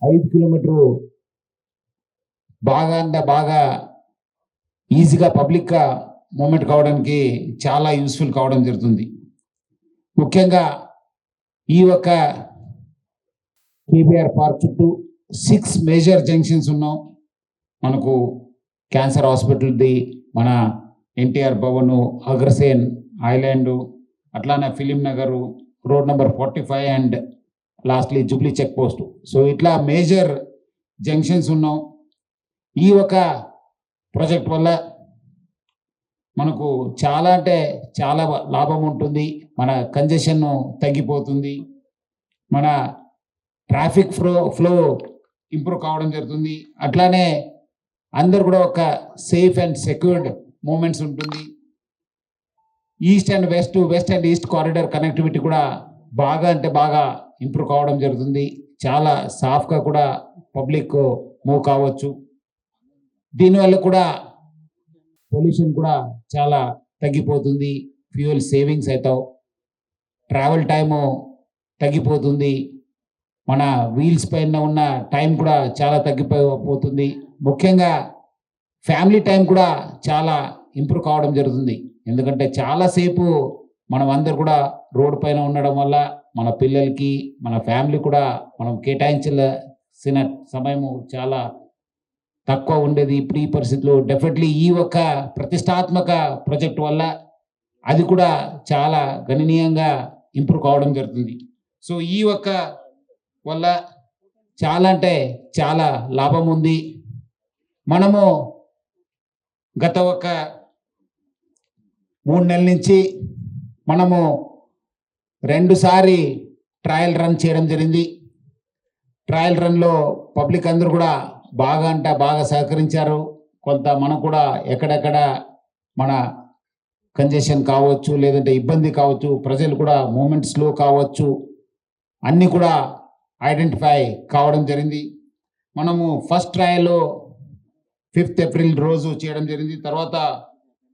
5 kilometre బాగా ఈజీగా పబ్లిక్గా మూమెంట్ కావడానికి చాలా యూస్ఫుల్ కావడం జరుగుతుంది. ముఖ్యంగా ఈ ఒక కేబీఆర్ పార్క్ చుట్టూ 6 మేజర్ జంక్షన్స్ ఉన్నాం. మనకు క్యాన్సర్ హాస్పిటల్ది, మన ఎన్టీఆర్ భవన్, అగ్రసేన్ ఐలాండ్, అట్లానే film Nagar, road number 45 and lastly jubilee check post. So ఇట్లా మేజర్ జంక్షన్స్ ఉన్నాం. ఈ ఒక ప్రాజెక్ట్ వల్ల మనకు చాలా అంటే చాలా లాభం ఉంటుంది. మన కంజెషన్ తగ్గిపోతుంది, మన ట్రాఫిక్ ఫ్లో ఇంప్రూవ్ కావడం జరుగుతుంది. అట్లానే అందరు కూడా ఒక సేఫ్ అండ్ సెక్యూర్డ్ మూమెంట్స్ ఉంటుంది. East and west and east corridor connectivity కూడా బాగా ఇంప్రూవ్ కావడం జరుగుతుంది. చాలా సాఫ్గా కూడా పబ్లిక్ మూవ్ కావచ్చు. దీనివల్ల కూడా పొల్యూషన్ కూడా చాలా తగ్గిపోతుంది, ఫ్యూయల్ సేవింగ్స్ అవుతావు, ట్రావెల్ టైము తగ్గిపోతుంది, మన వీల్స్ పైన ఉన్న టైం కూడా చాలా తగ్గిపోతుంది. ముఖ్యంగా ఫ్యామిలీ టైం కూడా చాలా ఇంప్రూవ్ కావడం జరుగుతుంది. ఎందుకంటే చాలాసేపు మనం అందరు కూడా రోడ్డు పైన ఉండడం వల్ల మన పిల్లలకి, మన ఫ్యామిలీ కూడా మనం కేటాయించాల్సిన సమయము చాలా తక్కువ ఉండేది. ఇప్పుడు ఈ పరిస్థితుల్లో డెఫినెట్లీ ఈ ఒక ప్రతిష్టాత్మక ప్రాజెక్ట్ వల్ల అది కూడా చాలా గణనీయంగా ఇంప్రూవ్ కావడం జరుగుతుంది. సో ఈ ఒక వల్ల చాలా అంటే చాలా లాభం ఉంది. మనము గత ఒక 3 నెలల నుంచి మనము 2 సారి ట్రయల్ రన్ చేయడం జరిగింది. ట్రయల్ రన్లో పబ్లిక్ అందరూ కూడా బాగా సహకరించారు. కొంత మనం కూడా ఎక్కడెక్కడ మన కంజెషన్ కావచ్చు, లేదంటే ఇబ్బంది కావచ్చు, ప్రజలు కూడా మూమెంట్ స్లో కావచ్చు, అన్నీ కూడా ఐడెంటిఫై కావడం జరిగింది. మనము ఫస్ట్ ట్రయల్ 5th ఏప్రిల్ రోజు చేయడం జరిగింది. తర్వాత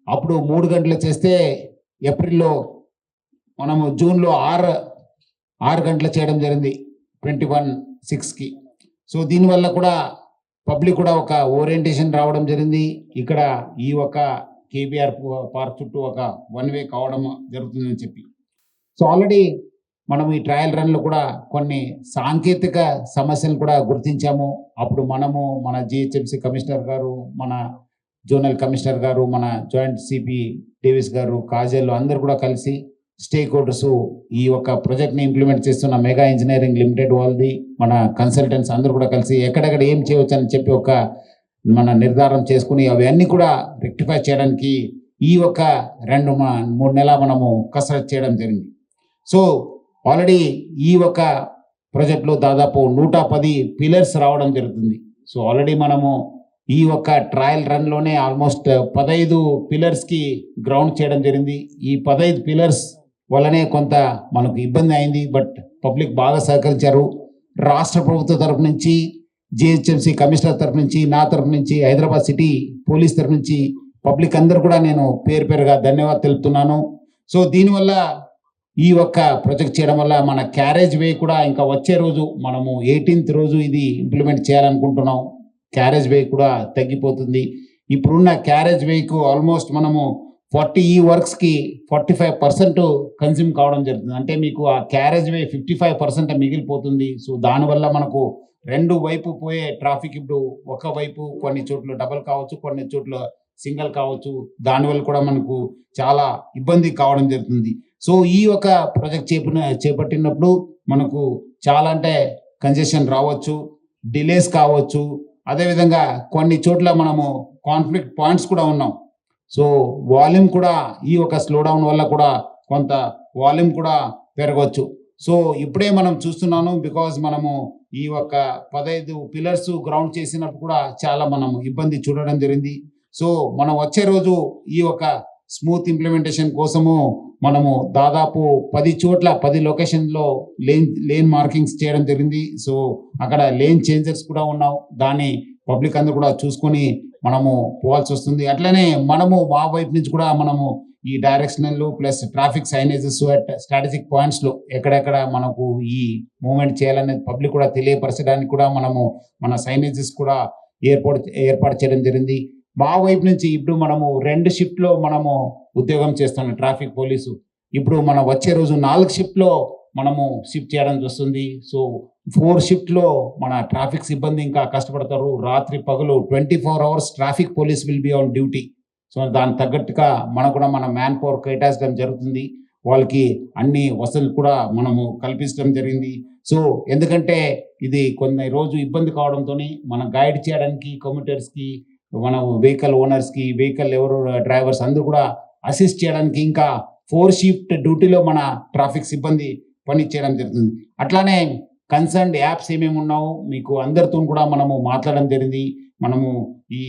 అప్పుడు 3 గంటలు చేస్తే ఏప్రిల్లో మనము జూన్లో 6 గంటలు చేయడం జరిగింది 21/6కి. సో దీనివల్ల కూడా పబ్లిక్ కూడా ఒక ఓరియంటేషన్ రావడం జరిగింది. ఇక్కడ ఈ ఒక కేబీఆర్ పార్క్ చుట్టూ ఒక 1 వే కావడం జరుగుతుందని చెప్పి. సో ఆల్రెడీ మనం ఈ ట్రయల్ రన్లో కూడా కొన్ని సాంకేతిక సమస్యలు కూడా గుర్తించాము. అప్పుడు మనము, మన జిహెచ్ఎంసీ కమిషనర్ గారు, మన జోనల్ కమిషనర్ గారు, మన జాయింట్ సిపి డేవిస్ గారు, కాజల్ అందరూ కూడా కలిసి స్టేక్ హోల్డర్స్, ఈ యొక్క ప్రాజెక్ట్ని ఇంప్లిమెంట్ చేస్తున్న మెగా ఇంజనీరింగ్ లిమిటెడ్ వాళ్ళది, మన కన్సల్టెంట్స్ అందరూ కూడా కలిసి ఎక్కడెక్కడ ఏం చేయవచ్చు అని చెప్పి ఒక మన నిర్ధారణ చేసుకుని అవన్నీ కూడా రెక్టిఫై చేయడానికి ఈ ఒక 2-3 నెలల మనము కసరత్తు చేయడం జరిగింది. సో ఆల్రెడీ ఈ ఒక ప్రాజెక్ట్లో దాదాపు 110 పిల్లర్స్ రావడం జరుగుతుంది. సో ఆల్రెడీ మనము ఈ ఒక ట్రయల్ రన్లోనే ఆల్మోస్ట్ 15 పిల్లర్స్కి గ్రౌండ్ చేయడం జరిగింది. ఈ 15 పిల్లర్స్ వల్లనే కొంత మనకు ఇబ్బంది అయింది, బట్ పబ్లిక్ బాగా సహకరించారు. రాష్ట్ర ప్రభుత్వ తరఫు నుంచి, జిహెచ్ఎంసీ కమిషనర్ తరఫు నుంచి, నా తరఫు నుంచి, హైదరాబాద్ సిటీ పోలీస్ తరఫు నుంచి పబ్లిక్ అందరూ కూడా నేను పేరుగా ధన్యవాదాలు తెలుపుతున్నాను. సో దీనివల్ల ఈ ఒక్క ప్రాజెక్ట్ చేయడం వల్ల మన క్యారేజ్ వే కూడా ఇంకా వచ్చే రోజు మనము 18th రోజు ఇది ఇంప్లిమెంట్ చేయాలనుకుంటున్నాం. క్యారేజ్ వే కూడా తగ్గిపోతుంది. ఇప్పుడున్న క్యారేజ్ వేకు ఆల్మోస్ట్ మనము 40 ఈ వర్క్స్కి 45% కన్జ్యూమ్ కావడం జరుగుతుంది. అంటే మీకు ఆ క్యారేజ్ వే 55% మిగిలిపోతుంది. సో దానివల్ల మనకు 2 వైపు పోయే ట్రాఫిక్ ఇప్పుడు ఒక వైపు కొన్ని చోట్ల డబల్ కావచ్చు, కొన్ని చోట్ల సింగిల్ కావచ్చు, దానివల్ల కూడా మనకు చాలా ఇబ్బంది కావడం జరుగుతుంది. సో ఈ ఒక ప్రాజెక్ట్ చేపట్టినప్పుడు మనకు చాలా అంటే కంజెషన్ రావచ్చు, డిలేస్ కావచ్చు, అదేవిధంగా కొన్ని చోట్ల మనము కాన్ఫ్లిక్ట్ పాయింట్స్ కూడా ఉన్నాం. సో వాల్యూమ్ కూడా ఈ ఒక స్లోడౌన్ వల్ల కూడా కొంత వాల్యూమ్ కూడా పెరగవచ్చు. సో ఇప్పుడే మనం చూస్తున్నాను, బికాజ్ మనము ఈ ఒక 15 పిల్లర్స్ గ్రౌండ్ చేసినప్పుడు కూడా చాలా మనం ఇబ్బంది చూడడం జరిగింది. సో మనం వచ్చే రోజు ఈ ఒక స్మూత్ ఇంప్లిమెంటేషన్ కోసము మనము దాదాపు 10 చోట్ల 10 లొకేషన్లో లేన్ మార్కింగ్స్ చేయడం జరిగింది. సో అక్కడ లేన్ చేంజర్స్ కూడా ఉన్నాం. దాన్ని పబ్లిక్ అందరూ కూడా చూసుకొని మనము పోవాల్సి వస్తుంది. అట్లనే మనము మా వైపు నుంచి కూడా మనము ఈ directional plus traffic signages at strategic పాయింట్స్లో ఎక్కడెక్కడ మనకు ఈ మూవ్మెంట్ చేయాలనేది పబ్లిక్ కూడా తెలియపరచడానికి కూడా మనము మన సైనేజెస్ కూడా ఏర్పాటు చేయడం జరిగింది. మా వైపు నుంచి ఇప్పుడు మనము 2 షిఫ్ట్లో మనము ఉద్యోగం చేస్తున్నాం ట్రాఫిక్ పోలీసు. ఇప్పుడు మనం వచ్చే రోజు 4 షిఫ్ట్లో మనము షిఫ్ట్ చేయడం వస్తుంది. సో 4 షిఫ్ట్లో మన ట్రాఫిక్ సిబ్బంది ఇంకా కష్టపడతారు. రాత్రి పగలు 24 hours traffic police will be on duty. So దానికి తగ్గట్టుగా మనకు కూడా మన మ్యాన్ పవర్ కేటాయించడం జరుగుతుంది. వాళ్ళకి అన్ని వసతులు కూడా మనము కల్పించడం జరిగింది. సో ఎందుకంటే ఇది కొన్ని రోజు ఇబ్బంది కావడంతో మనం గైడ్ చేయడానికి కమ్యూటర్స్కి, మన వెహికల్ ఓనర్స్కి, వెహికల్ ఎవరు డ్రైవర్స్ అందరూ కూడా అసిస్ట్ చేయడానికి ఇంకా 4 షిఫ్ట్ డ్యూటీలో మన ట్రాఫిక్ సిబ్బంది పని చేయడం జరుగుతుంది. అట్లానే కన్సర్న్డ్ యాప్స్ ఏమేమి ఉన్నావు మీకు అందరితో కూడా మనము మాట్లాడడం జరిగింది. మనము ఈ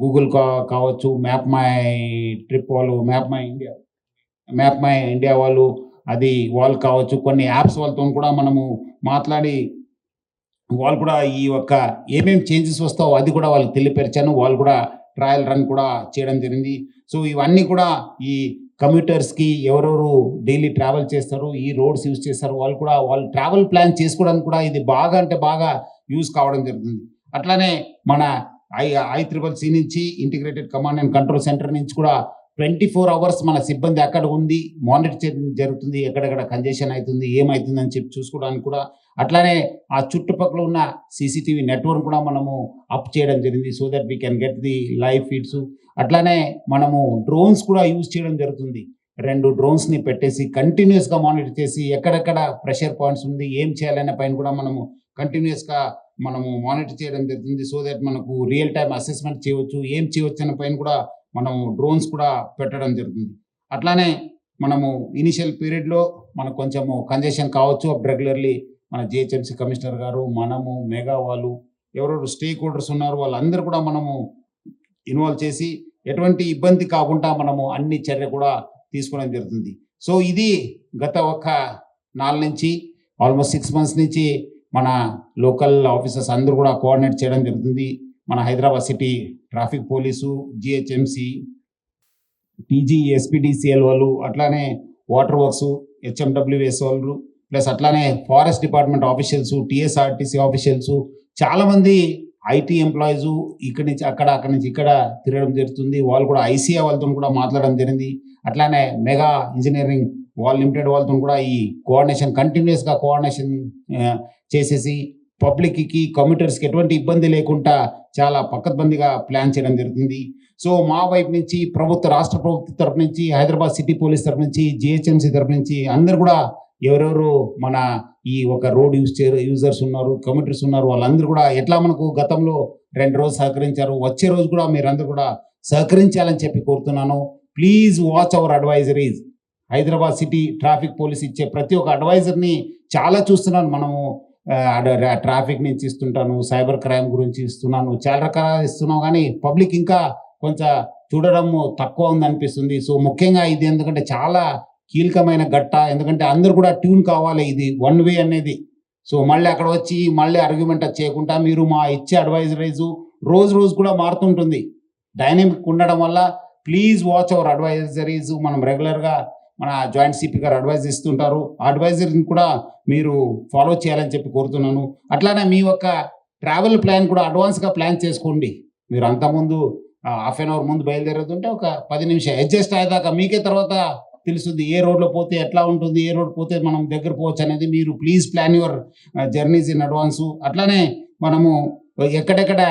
గూగుల్ కావచ్చు, మ్యాప్ మై ట్రిప్ వాళ్ళు, మ్యాప్ మై ఇండియా వాళ్ళు కావచ్చు, కొన్ని యాప్స్ వాళ్ళతో కూడా మనము మాట్లాడి వాళ్ళు కూడా ఈ యొక్క ఏమేమి చేంజెస్ వస్తావో అది కూడా వాళ్ళకి తెలియపరిచాను. వాళ్ళు కూడా ట్రయల్ రన్ కూడా చేయడం జరిగింది. సో ఇవన్నీ కూడా ఈ కమ్యూటర్స్కి ఎవరెవరు డైలీ ట్రావెల్ చేస్తారు, ఈ రోడ్స్ యూజ్ చేస్తారు, వాళ్ళు ట్రావెల్ ప్లాన్ చేసుకోవడానికి కూడా ఇది బాగా అంటే బాగా యూజ్ కావడం జరుగుతుంది. అట్లానే మన ICCC నుంచి integrated command and control centre నుంచి కూడా 24 hours మన సిబ్బంది అక్కడ ఉంది, మానిటర్ చేయడం జరుగుతుంది. ఎక్కడెక్కడ కంజెషన్ అవుతుంది, ఏమవుతుంది అని చెప్పి చూసుకోవడానికి కూడా. అట్లానే ఆ చుట్టుపక్కల ఉన్న CCTV నెట్వర్క్ కూడా మనము అప్ చేయడం జరిగింది. So that we can get the live feeds. అట్లానే మనము డ్రోన్స్ కూడా యూజ్ చేయడం జరుగుతుంది. 2 డ్రోన్స్ని పెట్టేసి కంటిన్యూస్గా మానిటర్ చేసి ఎక్కడెక్కడ ప్రెషర్ పాయింట్స్ ఉంది, ఏం చేయాలనే పైన కూడా మనము కంటిన్యూస్గా మనము మానిటర్ చేయడం జరుగుతుంది. సో దట్ మనకు రియల్ టైం అసెస్మెంట్ చేయవచ్చు, ఏం చేయవచ్చు అనే పైన కూడా మనము డ్రోన్స్ కూడా పెట్టడం జరుగుతుంది. అట్లానే మనము ఇనిషియల్ పీరియడ్లో మనకు కొంచెము కంజెషన్ కావచ్చు. రెగ్యులర్లీ మన GHMC కమిషనర్ గారు, మనము, మెగా వాళ్ళు, ఎవరెవరు స్టేక్ హోల్డర్స్ ఉన్నారు వాళ్ళందరూ కూడా మనము ఇన్వాల్వ్ చేసి ఎటువంటి ఇబ్బంది కాకుండా మనము అన్ని చర్య కూడా తీసుకోవడం జరుగుతుంది. సో ఇది గత 4 నుంచి ఆల్మోస్ట్ 6 months నుంచి మన లోకల్ ఆఫీసర్స్ అందరూ కూడా కోఆర్డినేట్ చేయడం జరుగుతుంది. మన Hyderabad city traffic police, GHMC, TG, SPDCL వాళ్ళు, అట్లానే వాటర్ వర్క్స్, HMWS వాళ్ళు, ప్లస్ అట్లానే forest department officials, TSRTC officials, చాలామంది IT ఎంప్లాయీస్ ఇక్కడి నుంచి అక్కడ నుంచి ఇక్కడ తిరగడం జరుగుతుంది. వాళ్ళు కూడా ICA వాళ్ళతో కూడా మాట్లాడడం జరిగింది. అట్లానే మెగా ఇంజనీరింగ్ లిమిటెడ్ వాళ్ళతో కూడా ఈ కంటిన్యూస్గా కోఆర్డినేషన్ చేసేసి పబ్లిక్కి, కమ్యూటర్స్కి ఎటువంటి ఇబ్బంది లేకుండా చాలా పకడ్బందీగా ప్లాన్ చేయడం జరుగుతుంది. సో మా వైపు నుంచి రాష్ట్ర ప్రభుత్వం తరఫు నుంచి, హైదరాబాద్ సిటీ పోలీస్ తరఫు నుంచి, GHMC తరఫు నుంచి అందరు కూడా ఎవరెవరు మన ఈ ఒక రోడ్ యూజర్స్ ఉన్నారు, కమ్యూటర్స్ ఉన్నారు, వాళ్ళందరూ కూడా ఎట్లా మనకు గతంలో 2 రోజులు సహకరించారు, వచ్చే రోజు కూడా మీరందరూ కూడా సహకరించాలని చెప్పి కోరుతున్నాను. Please watch our advisories. Hyderabad city traffic police ఇచ్చే ప్రతి ఒక్క అడ్వైజర్ని చాలా చూస్తున్నాను. మనము ట్రాఫిక్ నుంచి ఇస్తుంటాను, సైబర్ క్రైమ్ గురించి ఇస్తున్నాను, చాలా రకాలు ఇస్తున్నాం, కానీ పబ్లిక్ ఇంకా కొంచెం చూడడం తక్కువ ఉందనిపిస్తుంది. సో ముఖ్యంగా ఇది ఎందుకంటే చాలా కీలకమైన ఘట్ట, ఎందుకంటే అందరూ కూడా ట్యూన్ కావాలి. ఇది 1 way అనేది. సో మళ్ళీ అక్కడ వచ్చి మళ్ళీ ఆర్గ్యుమెంట్ చేయకుండా మీరు మా ఇచ్చే అడ్వైజరీస్ రోజు కూడా మారుతుంటుంది, డైనమిక్ ఉండడం వల్ల ప్లీజ్ వాచ్ అవర్ అడ్వైజరీస్. మనం రెగ్యులర్గా మన జాయింట్ CP గారు అడ్వైజ్ ఇస్తుంటారు, ఆ అడ్వైజరీని కూడా మీరు ఫాలో చేయాలని చెప్పి కోరుతున్నాను. అట్లానే మీ యొక్క ట్రావెల్ ప్లాన్ కూడా అడ్వాన్స్గా ప్లాన్ చేసుకోండి. మీరు అంతకుముందు ½ an hour ముందు బయలుదేరుతుంటే ఒక 10 నిమిషాలు అడ్జస్ట్ అయ్యేదాకా మీకే తర్వాత తెలుస్తుంది ఏ రోడ్లో పోతే ఎట్లా ఉంటుంది, ఏ రోడ్ పోతే మనం దగ్గర పోవచ్చు అనేది. మీరు please plan your journeys in advance. అట్లానే మనము ఎక్కడెక్కడ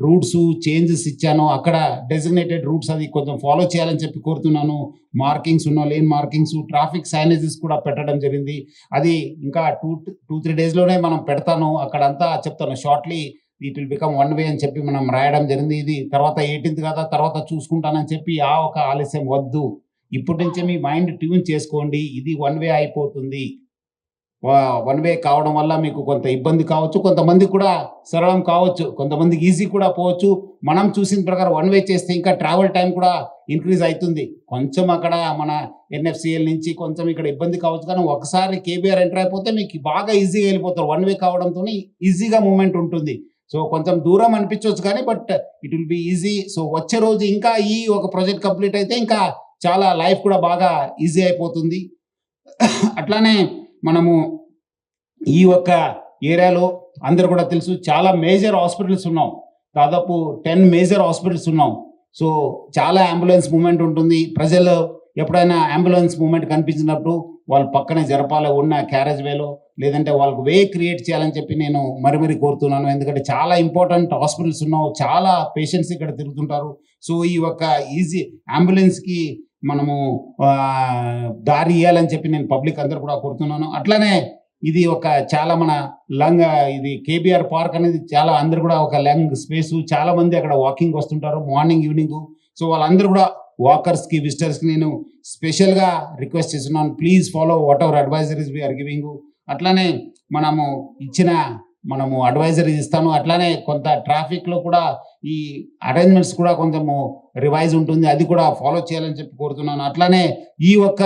రూట్స్ చేంజెస్ ఇచ్చానో అక్కడ డెసిగ్నేటెడ్ రూట్స్ అది కొంచెం ఫాలో చేయాలని చెప్పి కోరుతున్నాను. మార్కింగ్స్ ఉన్న లేన్ మార్కింగ్స్, ట్రాఫిక్ సైనేజెస్ కూడా పెట్టడం జరిగింది. అది ఇంకా 2-3 daysలోనే మనం పెడతాను, అక్కడంతా చెప్తాను. Shortly it will become 1 way అని చెప్పి మనం రాయడం జరిగింది. ఇది తర్వాత 18th కదా, తర్వాత చూసుకుంటానని చెప్పి ఒక ఆలస్యం వద్దు. ఇప్పటి నుంచే మీ మైండ్ ట్యూన్ చేసుకోండి. ఇది 1 way అయిపోతుంది. 1 way కావడం వల్ల మీకు కొంత ఇబ్బంది కావచ్చు, కొంతమంది కూడా సరళం కావచ్చు, కొంతమందికి ఈజీ కూడా పోవచ్చు. మనం చూసిన ప్రకారం 1 way చేస్తే ఇంకా ట్రావెల్ టైం కూడా ఇంక్రీజ్ అవుతుంది. కొంచెం అక్కడ మన NFCL నుంచి కొంచెం ఇక్కడ ఇబ్బంది కావచ్చు, కానీ ఒకసారి KBR ఎంటర్ అయిపోతే మీకు బాగా ఈజీగా వెళ్ళిపోతారు. 1 way కావడంతో ఈజీగా మూమెంట్ ఉంటుంది. సో కొంచెం దూరం అనిపించవచ్చు కానీ but it will be easy. So వచ్చే రోజు ఇంకా ఈ ఒక ప్రాజెక్ట్ కంప్లీట్ అయితే ఇంకా చాలా లైఫ్ కూడా బాగా ఈజీ అయిపోతుంది. అట్లానే మనము ఈ ఒక్క ఏరియాలో అందరు కూడా తెలుసు చాలా మేజర్ హాస్పిటల్స్ ఉన్నాం, దాదాపు 10 మేజర్ హాస్పిటల్స్ ఉన్నాం. సో చాలా అంబులెన్స్ మూమెంట్ ఉంటుంది. ప్రజలు ఎప్పుడైనా అంబులెన్స్ మూమెంట్ కనిపించినప్పుడు వాళ్ళు పక్కనే జరపాలి ఉన్న క్యారేజ్ వేలో, లేదంటే వాళ్ళకు వే క్రియేట్ చేయాలని చెప్పి నేను మరి కోరుతున్నాను. ఎందుకంటే చాలా ఇంపార్టెంట్ హాస్పిటల్స్ ఉన్నావు, చాలా పేషెంట్స్ ఇక్కడ తిరుగుతుంటారు. సో ఈ ఒక్క ఈజీ అంబులెన్స్కి మనము దారి ఇవ్వాలని చెప్పి నేను పబ్లిక్ అందరు కూడా కోరుతున్నాను. అట్లానే ఇది ఒక చాలా మన లంగ్, ఇది కేబిఆర్ పార్క్ అనేది చాలా అందరు కూడా ఒక లంగ్ స్పేస్, చాలా మంది అక్కడ వాకింగ్ వస్తుంటారు మార్నింగ్ ఈవినింగ్. సో వాళ్ళందరూ కూడా వాకర్స్కి విజిటర్స్కి నేను స్పెషల్గా రిక్వెస్ట్ చేస్తున్నాను, please follow whatever advisories we are giving. అట్లానే మనము అడ్వైజరీస్ ఇస్తాను. అట్లానే కొంత ట్రాఫిక్లో కూడా ఈ అరేంజ్మెంట్స్ కూడా కొంచెము రివైజ్ ఉంటుంది, అది కూడా ఫాలో చేయాలని చెప్పి కోరుతున్నాను. అట్లానే ఈ ఒక్క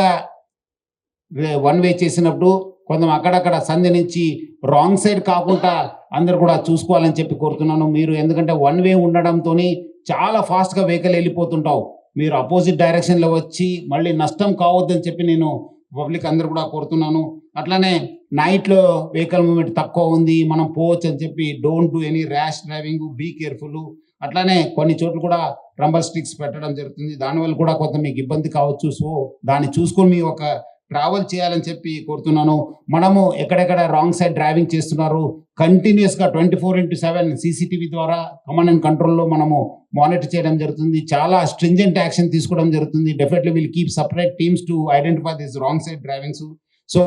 వన్ వే చేసినప్పుడు కొంచెం అక్కడక్కడ సంధి నుంచి రాంగ్ సైడ్ కాకుండా అందరు కూడా చూసుకోవాలని చెప్పి కోరుతున్నాను మీరు. ఎందుకంటే వన్ వే ఉండడంతో చాలా ఫాస్ట్గా వెహికల్ వెళ్ళిపోతుంటావు, మీరు అపోజిట్ డైరెక్షన్లో వచ్చి మళ్ళీ నష్టం కావద్దని చెప్పి నేను పబ్లిక్ అందరు కూడా కోరుతున్నాను. అట్లానే నైట్లో వెహికల్ మూవ్మెంట్ తక్కువ ఉంది, మనం పోవచ్చు అని చెప్పి don't do any rash driving, be careful. అట్లానే కొన్ని చోట్ల కూడా రంబర్ స్టిక్స్ పెట్టడం జరుగుతుంది, దానివల్ల కూడా కొంత మీకు ఇబ్బంది కావచ్చు. సో దాన్ని చూసుకొని మీ ఒక ట్రావెల్ చేయాలని చెప్పి కోరుతున్నాను. మనము ఎక్కడెక్కడ రాంగ్ సైడ్ డ్రైవింగ్ చేస్తున్నారు కంటిన్యూస్గా 24/7 సీసీటీవీ ద్వారా కమాండ్ అండ్ కంట్రోల్లో మనము మానిటర్ చేయడం జరుగుతుంది, చాలా స్ట్రింజెంట్ యాక్షన్ తీసుకోవడం జరుగుతుంది. Definitely will keep separate teams to identify this wrong side drivings. So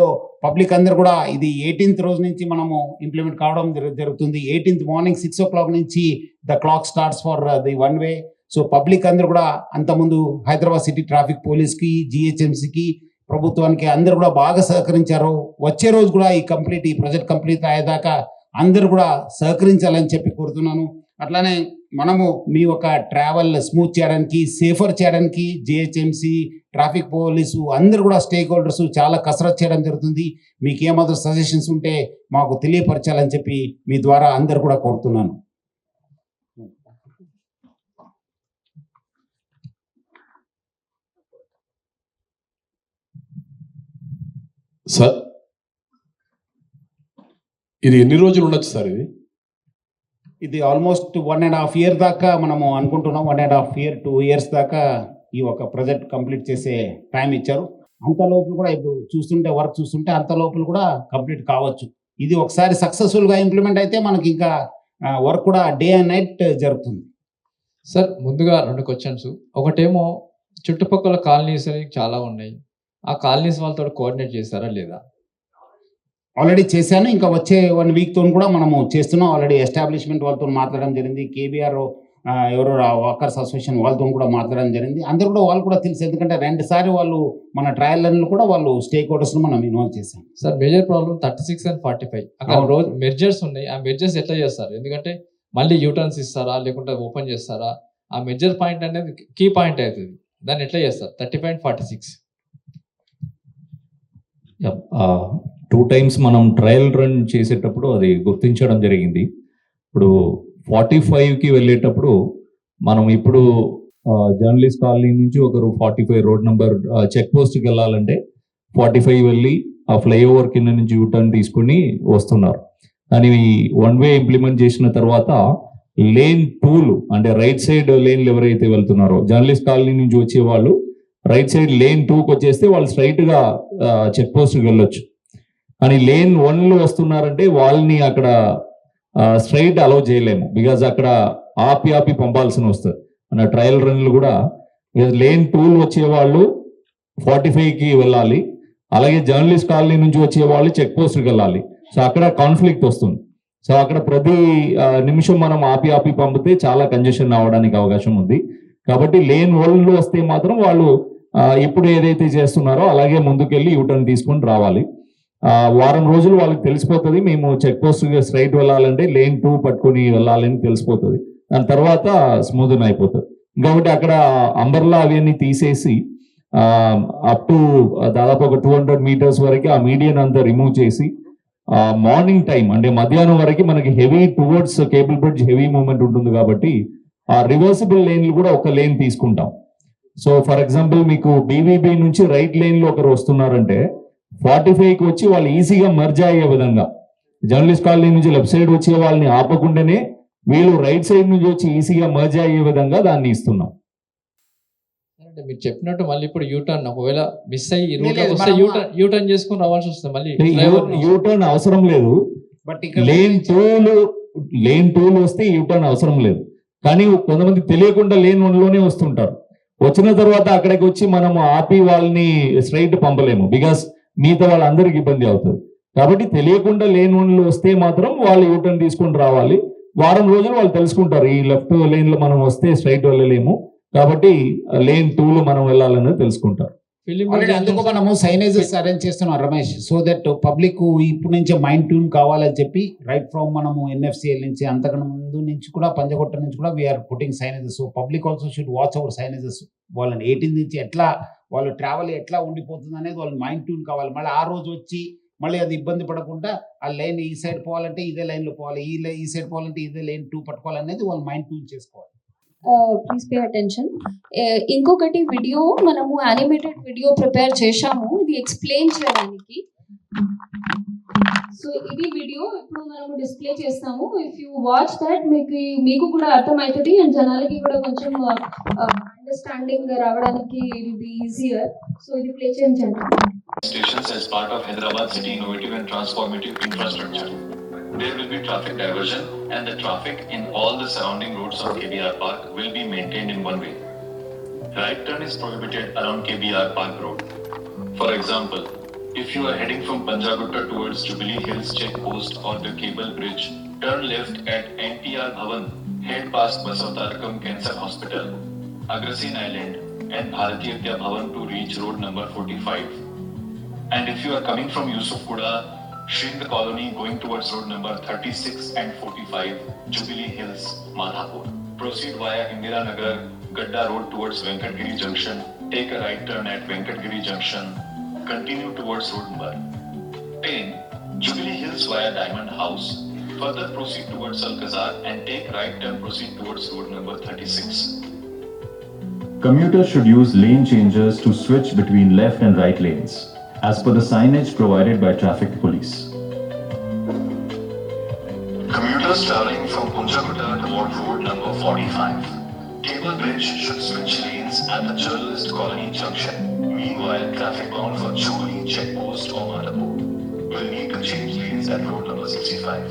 public అందరు కూడా ఇది 18th రోజు నుంచి మనము ఇంప్లిమెంట్ కావడం జరుగుతుంది. 18th మార్నింగ్ 6 o'clock నుంచి the clock starts for the one way. So public అందరు కూడా అంతకుముందు హైదరాబాద్ సిటీ ట్రాఫిక్ పోలీస్కి, జిహెచ్ఎంసీకి, ప్రభుత్వానికి అందరు కూడా బాగా సహకరించారు. వచ్చే రోజు కూడా ఈ ప్రాజెక్ట్ కంప్లీట్ అయ్యేదాకా అందరు కూడా సహకరించాలని చెప్పి కోరుతున్నాను. అట్లానే మనము మీ ఒక ట్రావెల్ స్మూత్ చేయడానికి, సేఫర్ చేయడానికి జిహెచ్ఎంసీ, ట్రాఫిక్ పోలీసు అందరు కూడా స్టేక్ హోల్డర్స్ చాలా కసరత్ చేయడం జరుగుతుంది. మీకు ఏమాత్రం సజెషన్స్ ఉంటే మాకు తెలియపరచాలని చెప్పి మీ ద్వారా అందరు కూడా కోరుతున్నాను. సార్ ఇది ఎన్ని రోజులు ఉండొచ్చు సార్? ఇది ఆల్మోస్ట్ 1.5 year దాకా మనము అనుకుంటున్నాం. 1.5 year 2 years దాకా ఈ ఒక ప్రాజెక్ట్ కంప్లీట్ చేసే టైం ఇచ్చారు. అంత లోపల కూడా ఇప్పుడు వర్క్ చూస్తుంటే అంత లోపల కూడా కంప్లీట్ కావచ్చు. ఇది ఒకసారి సక్సెస్ఫుల్గా ఇంప్లిమెంట్ అయితే మనకి ఇంకా వర్క్ కూడా డే అండ్ నైట్ జరుగుతుంది. సార్ ముందుగా 2 క్వశ్చన్స్. ఒకటేమో చుట్టుపక్కల కాలనీస్ చాలా ఉన్నాయి, ఆ కాలనీస్ వాళ్ళతో కోఆర్డినేట్ చేశారా లేదా? ఆల్రెడీ చేశాను, ఇంకా వచ్చే 1 week తో కూడా మనము చేస్తున్నాం. ఆల్రెడీ ఎస్టాబ్లిష్మెంట్ వాళ్ళతో మాట్లాడడం జరిగింది, కేబీఆర్ ఎవరో వాకర్స్ అసోసియేషన్ వాళ్ళతో కూడా మాట్లాడడం జరిగింది. అందరూ కూడా వాళ్ళు కూడా తెలుసు, ఎందుకంటే 2 సార్లు వాళ్ళు మన ట్రయల్ రన్లు కూడా వాళ్ళు స్టేక్ హోల్డర్స్ మనం ఇన్వాల్వ్ చేశాం. సార్ మేజర్ ప్రాబ్లం 36 and 45 అక్కడ రోజు మెర్జర్స్ ఉన్నాయి. ఆ మెర్జర్స్ ఎట్లా చేస్తారు? ఎందుకంటే మళ్ళీ యూటర్న్స్ ఇస్తారా లేకుంటే ఓపెన్ చేస్తారా? ఆ మెర్జర్ పాయింట్ అనేది కీ పాయింట్ అవుతుంది, దాన్ని ఎట్లా చేస్తారు? 30.46 2 times మనం ట్రయల్ రన్ చేసేటప్పుడు అది గుర్తించడం జరిగింది. ఇప్పుడు 45కి వెళ్ళేటప్పుడు మనం ఇప్పుడు జర్నలిస్ట్ కాలనీ నుంచి ఒకరు 45 రోడ్ నెంబర్ చెక్ పోస్ట్కి వెళ్ళాలంటే 45 వెళ్ళి ఆ ఫ్లైఓవర్ కింద నుంచి యూటర్న్ తీసుకుని వస్తున్నారు. కానీ వన్ వే ఇంప్లిమెంట్ చేసిన తర్వాత లేన్ 2 అంటే రైట్ సైడ్ లేన్లు ఎవరైతే వెళ్తున్నారో జర్నలిస్ట్ కాలనీ నుంచి వచ్చే వాళ్ళు రైట్ సైడ్ లేన్ 2కి వచ్చేస్తే వాళ్ళు స్ట్రైట్గా చెక్ పోస్ట్కి వెళ్ళొచ్చు. కానీ లేన్ 1లో వస్తున్నారంటే వాళ్ళని అక్కడ స్ట్రైట్ అలౌ చేయలేము, బికాజ్ అక్కడ ఆపి పంపాల్సిన వస్తుంది. మన ట్రయల్ రన్లు కూడా లేన్ 2లో వచ్చే వాళ్ళు 45కి వెళ్ళాలి, అలాగే జర్నలిస్ట్ కాలనీ నుంచి వచ్చే వాళ్ళు చెక్ పోస్ట్కి వెళ్ళాలి. సో అక్కడ కాన్ఫ్లిక్ట్ వస్తుంది. సో అక్కడ ప్రతి నిమిషం మనం ఆపి పంపితే చాలా కంజెషన్ అవ్వడానికి అవకాశం ఉంది. కాబట్టి లేన్ 1లో వస్తే మాత్రం వాళ్ళు ఇప్పుడు ఏదైతే చేస్తున్నారో అలాగే ముందుకెళ్ళి యూటర్న్ తీసుకొని రావాలి. వారం రోజులు వాళ్ళకి తెలిసిపోతుంది, మేము చెక్ పోస్ట్ స్ట్రైట్ వెళ్ళాలంటే లేన్ 2 పట్టుకొని వెళ్ళాలని తెలిసిపోతుంది. దాని తర్వాత స్మూత్ అయిపోతుంది. కాబట్టి అక్కడ అంబర్లా అవన్నీ తీసేసి అప్ టు దాదాపు ఒక 200 meters వరకు ఆ మీడియన్ అంతా రిమూవ్ చేసి మార్నింగ్ టైం అంటే మధ్యాహ్నం వరకు మనకి heavy towards cable bridge heavy movement ఉంటుంది కాబట్టి ఆ రివర్సిబుల్ లేన్లు కూడా ఒక లేన్ తీసుకుంటాం. సో ఫర్ ఎగ్జాంపుల్ మీకు బీవీబీ నుంచి రైట్ లైన్ లో ఒకరు వస్తున్నారంటే 45కి వచ్చి వాళ్ళు ఈజీగా మర్జ్ అయ్యే విధంగా, జర్నలిస్ట్ కాలనీ నుంచి లెఫ్ట్ సైడ్ వచ్చే వాళ్ళని ఆపకుండానే వీళ్ళు రైట్ సైడ్ నుంచి వచ్చి ఈజీగా మర్జ్ అయ్యే విధంగా దాన్ని ఇస్తున్నాం. అంటే మీరు చెప్పినట్టు మళ్ళీ ఇప్పుడు యూటర్న్ ఒకవేళ మిస్ అయ్యి రూట్ లేదు, వస్తే మనము- యూటర్న్ చేసుకుని రావాల్సి వస్తుంది మళ్ళీ driver నుంచి. యూటర్న్ అవసరం లేదు. బట్ ఇక్కడ లేన్ టూలు వస్తే యూటర్న్ అవసరం లేదు. కానీ కొంతమంది తెలియకుండా లేన్ 1లోనే వస్తుంటారు. వచ్చిన తర్వాత అక్కడికి వచ్చి మనం ఆపి వాళ్ళని స్ట్రైట్ పంపలేము, బికాస్ మిగతా వాళ్ళందరికి ఇబ్బంది అవుతుంది. కాబట్టి తెలియకుండా లేన్ 1లో వస్తే మాత్రం వాళ్ళు యూటర్న్ తీసుకొని రావాలి. వారం రోజులు వాళ్ళు తెలుసుకుంటారు ఈ లెఫ్ట్ లేన్ లో మనం వస్తే స్ట్రైట్ వెళ్ళలేము, కాబట్టి లేన్ 2లో మనం వెళ్ళాలని తెలుసుకుంటారు. Film ఆల్రెడీ అందుకు మనము సైనేజెస్ అరేంజ్ చేస్తున్నాం రమేష్, సో దట్ పబ్లిక్ ఇప్పుడు నుంచే మైండ్ ట్యూన్ కావాలని చెప్పి రైట్ ఫ్రమ్ మనము ఎన్ఎఫ్సిఎల్ నుంచి అంతకన్నా ముందు నుంచి కూడా పంజగుట్ట నుంచి కూడా we're putting signages. So public also should watch our signages. వాళ్ళని 18 నుంచి ఎట్లా వాళ్ళు ట్రావెల్ ఎట్లా ఉండిపోతుంది అనేది వాళ్ళని మైండ్ ట్యూన్ కావాలి. మళ్ళీ ఆ రోజు వచ్చి మళ్ళీ అది ఇబ్బంది పడకుండా ఆ లైన్ ఈ సైడ్ పోవాలంటే ఇదే లైన్లో పోవాలి, ఈ సైడ్ పోవాలంటే ఇదే లైన్ 2 పట్టుకోవాలనేది వాళ్ళు మైండ్ ట్యూన్ చేసుకోవాలి. Please pay attention. ఇంకొకటి వీడియో మనము యానిమేటెడ్ వీడియో ప్రిపేర్ చేశాము ఇది ఎక్స్ప్లెయిన్ చేయడానికి. సో ఇది వీడియో ఇప్పుడు మనము డిస్ప్లే చేస్తాము. ఇఫ్ యూ వాచ్ దట్ మీకు కూడా అర్థమవుతుంది అండ్ జనాలకి కూడా కొంచెం అండర్స్టాండింగ్ రావడానికి ఇట్ బి ఈజియర్. సో ఇది ప్లే చేయించండి. Stations as part of Hyderabad City Innovative and Transformative Infrastructure. There will be traffic diversion and the traffic in all the surrounding roads of KBR Park will be maintained in one way. Right turn is prohibited around KBR Park Road. For example, if you are heading from Panjagutta towards Jubilee Hills Check Post or the Cable Bridge, turn left at NTR Bhavan, head past Basavtarakam Cancer Hospital, Agrasen Island and Bharatiya Vidya Bhavan to reach road number 45. And if you are coming from Yusuf Kuda, Shringa Colony going towards road number 36 and 45, Jubilee Hills, Madhapur. Proceed via Indira Nagar, Gadda Road towards Venkatgiri Junction, take a right turn at Venkatgiri Junction, continue towards road number 10, Jubilee Hills via Diamond House, further proceed towards Alcazar and take right turn proceed towards road number 36. Commuters should use lane changers to switch between left and right lanes, as per the signage provided by traffic police. Commuters traveling from Punjagutta toward road number 45, Cable Bridge should switch lanes at the Journalist Colony Junction. Meanwhile, traffic bound for Jubilee Checkpost or Madhapur will need to change lanes at road number 65.